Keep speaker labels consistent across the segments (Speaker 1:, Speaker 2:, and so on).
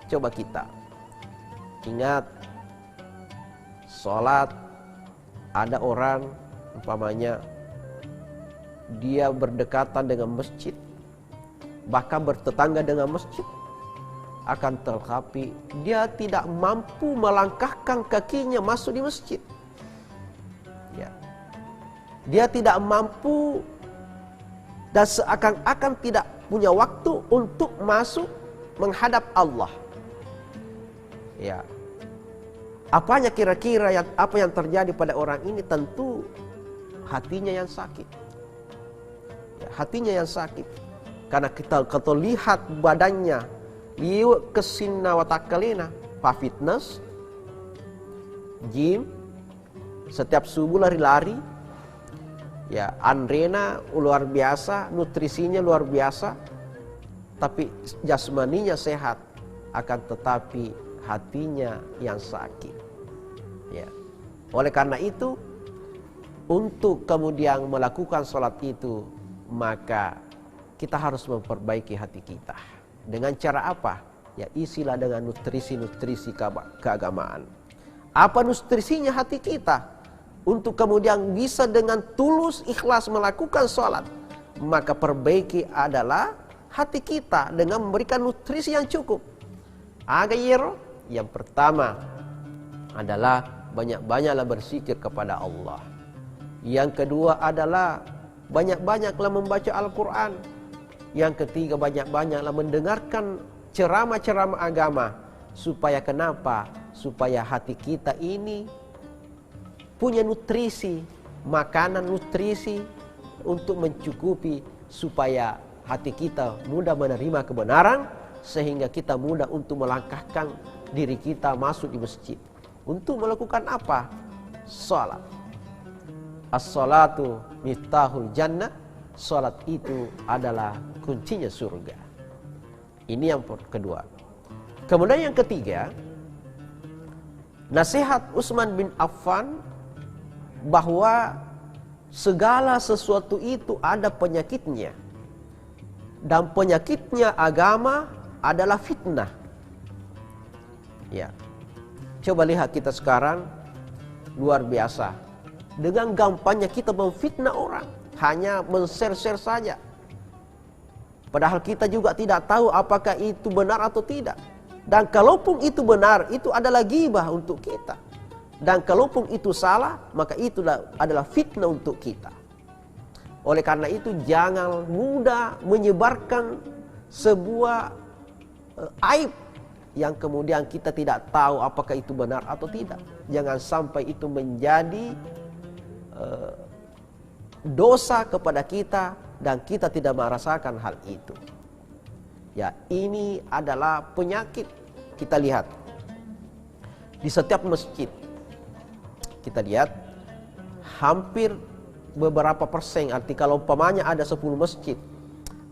Speaker 1: Coba kita ingat, sholat, ada orang umpamanya dia berdekatan dengan masjid, bahkan bertetangga dengan masjid, akan tetapi dia tidak mampu melangkahkan kakinya masuk di masjid. Ya. Dia tidak mampu dan seakan-akan tidak punya waktu untuk masuk menghadap Allah. Ya. Apanya kira-kira apa yang terjadi pada orang ini? Tentu hatinya yang sakit. Ya, hatinya yang sakit. Karena kita lihat badannya liu kesina watakalena, pak fitness, gym, setiap subuh lari-lari, ya Andrena luar biasa, nutrisinya luar biasa, tapi jasmaninya sehat, akan tetapi hatinya yang sakit. Ya, oleh karena itu, untuk kemudian melakukan sholat itu, maka kita harus memperbaiki hati kita. Dengan cara apa? Ya isilah dengan nutrisi-nutrisi keagamaan. Apa nutrisinya hati kita? Untuk kemudian bisa dengan tulus ikhlas melakukan sholat, maka perbaiki adalah hati kita dengan memberikan nutrisi yang cukup. Agayero, yang pertama adalah banyak-banyaklah berzikir kepada Allah. Yang kedua adalah banyak-banyaklah membaca Al-Quran. Yang ketiga, banyak-banyaklah mendengarkan ceramah-ceramah agama. Supaya kenapa? Supaya hati kita ini punya nutrisi, makanan nutrisi untuk mencukupi, supaya hati kita mudah menerima kebenaran, sehingga kita mudah untuk melangkahkan diri kita masuk di masjid. Untuk melakukan apa? Salat. As-salatu miftahul jannah. Salat itu adalah kuncinya surga. Ini yang kedua. Kemudian yang ketiga, nasihat Utsman bin Affan bahwa segala sesuatu itu ada penyakitnya, dan penyakitnya agama adalah fitnah. Ya, coba lihat kita sekarang, luar biasa. Dengan gampangnya kita memfitnah orang, hanya men-share-share saja. Padahal kita juga tidak tahu apakah itu benar atau tidak. Dan kalaupun itu benar, itu adalah ghibah untuk kita. Dan kalaupun itu salah, maka itu adalah fitnah untuk kita. Oleh karena itu, jangan mudah menyebarkan sebuah aib yang kemudian kita tidak tahu apakah itu benar atau tidak. Jangan sampai itu menjadi dosa kepada kita dan kita tidak merasakan hal itu. Ya, ini adalah penyakit. Kita lihat di setiap masjid, kita lihat hampir beberapa persen, arti kalau umpamanya ada 10 masjid,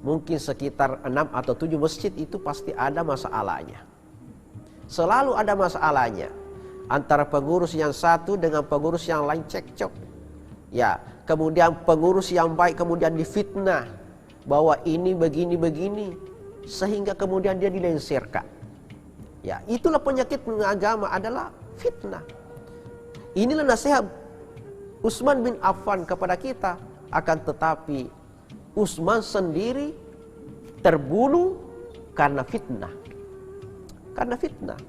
Speaker 1: mungkin sekitar 6 atau 7 masjid itu pasti ada masalahnya. Selalu ada masalahnya antara pengurus yang satu dengan pengurus yang lain cekcok. Ya, kemudian pengurus yang baik kemudian difitnah bahwa ini begini-begini, sehingga kemudian dia dilengsarkan. Ya, itulah penyakit agama, adalah fitnah. Inilah nasihat Utsman bin Affan kepada kita. Akan tetapi Utsman sendiri terbunuh karena fitnah. Karena fitnah.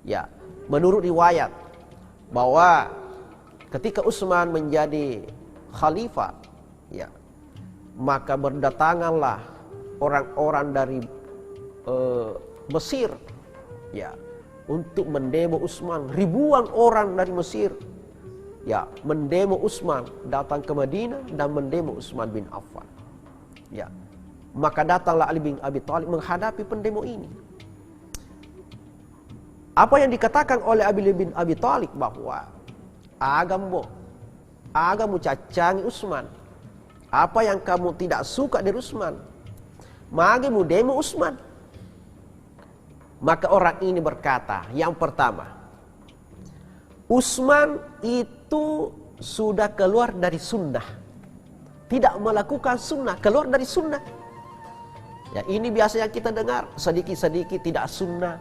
Speaker 1: Ya, menurut riwayat bahwa ketika Utsman menjadi khalifah, ya, maka berdatanganlah orang-orang dari Mesir, ya, untuk mendemo Utsman. Ribuan orang dari Mesir, ya, mendemo Utsman, datang ke Madinah dan mendemo Utsman bin Affan. Ya, maka datanglah Ali bin Abi Thalib menghadapi pendemo ini. Apa yang dikatakan oleh Ali bin Abi Thalib bahwa agamu cacangi Utsman. Apa yang kamu tidak suka dari Utsman, magemu demo Utsman. Maka orang ini berkata, yang pertama, Utsman itu sudah keluar dari sunnah, tidak melakukan sunnah, keluar dari sunnah. Ya, ini biasa yang kita dengar, sedikit-sedikit tidak sunnah,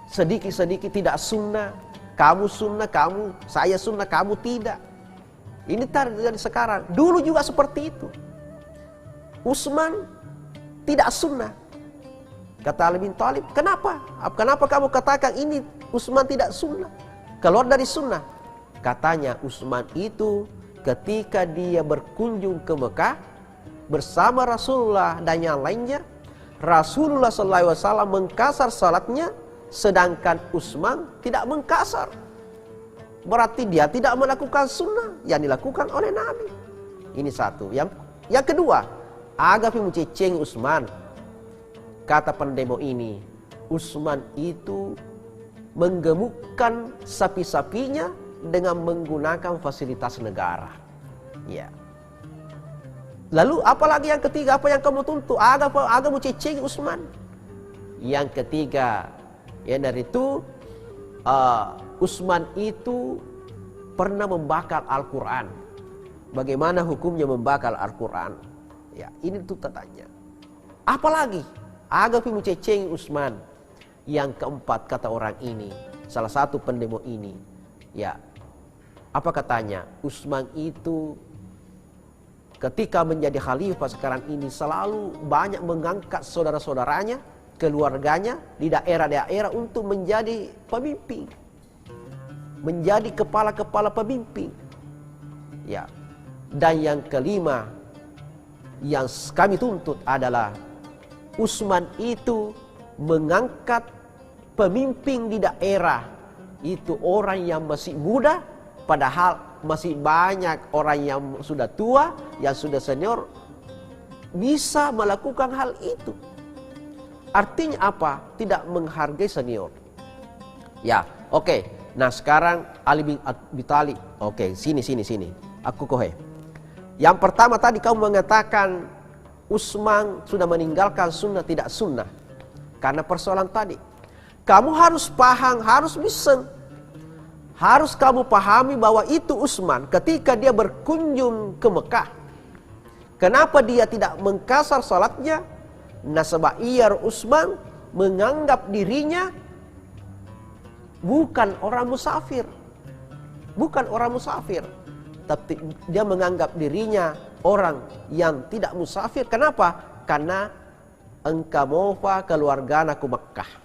Speaker 1: sedikit-sedikit tidak sunnah. Kamu sunnah, saya sunnah, kamu tidak. Ini terjadi sekarang. Dulu juga seperti itu. Utsman tidak sunnah. Kata Ali bin Thalib, kenapa? Kenapa kamu katakan ini Utsman tidak sunnah? Keluar dari sunnah. Katanya Utsman itu ketika dia berkunjung ke Mekah bersama Rasulullah dan yang lainnya, Rasulullah SAW mengkasar salatnya, sedangkan Utsman tidak mengkasar. Berarti dia tidak melakukan sunnah yang dilakukan oleh Nabi. Ini satu. Yang kedua, Agapi menceceng Utsman. Kata pendemo ini, Utsman itu menggemukkan sapi-sapinya dengan menggunakan fasilitas negara. Ya. Lalu apalagi yang ketiga, apa yang kamu tuntut? Agak menceceng Utsman. Yang ketiga, ya dari itu Utsman itu pernah membakar Al-Quran. Bagaimana hukumnya membakar Al-Quran? Ya, ini tuntutannya. Apalagi Agapi menceceng Utsman. Yang keempat, kata orang ini, salah satu pendemo ini, ya, apa katanya? Utsman itu ketika menjadi khalifah sekarang ini selalu banyak mengangkat saudara-saudaranya, keluarganya di daerah-daerah untuk menjadi pemimpin, menjadi kepala-kepala pemimpin. Ya. Dan yang kelima yang kami tuntut adalah Utsman itu mengangkat pemimpin di daerah itu orang yang masih muda, padahal masih banyak orang yang sudah tua, yang sudah senior bisa melakukan hal itu. Artinya apa? Tidak menghargai senior. Ya, oke. Nah sekarang Ali bin Abi Thalib. Oke, sini. Aku kohe. Yang pertama tadi kamu mengatakan Utsman sudah meninggalkan sunnah, tidak sunnah. Karena persoalan tadi. Kamu harus paham, harus bisa. Harus kamu pahami bahwa itu Utsman ketika dia berkunjung ke Mekah. Kenapa dia tidak mengkasar salatnya? Nasabah iyar Utsman menganggap dirinya bukan orang musafir. Bukan orang musafir. Tapi dia menganggap dirinya orang yang tidak musafir. Kenapa? Karena engkau mofa keluarga aku Mekah.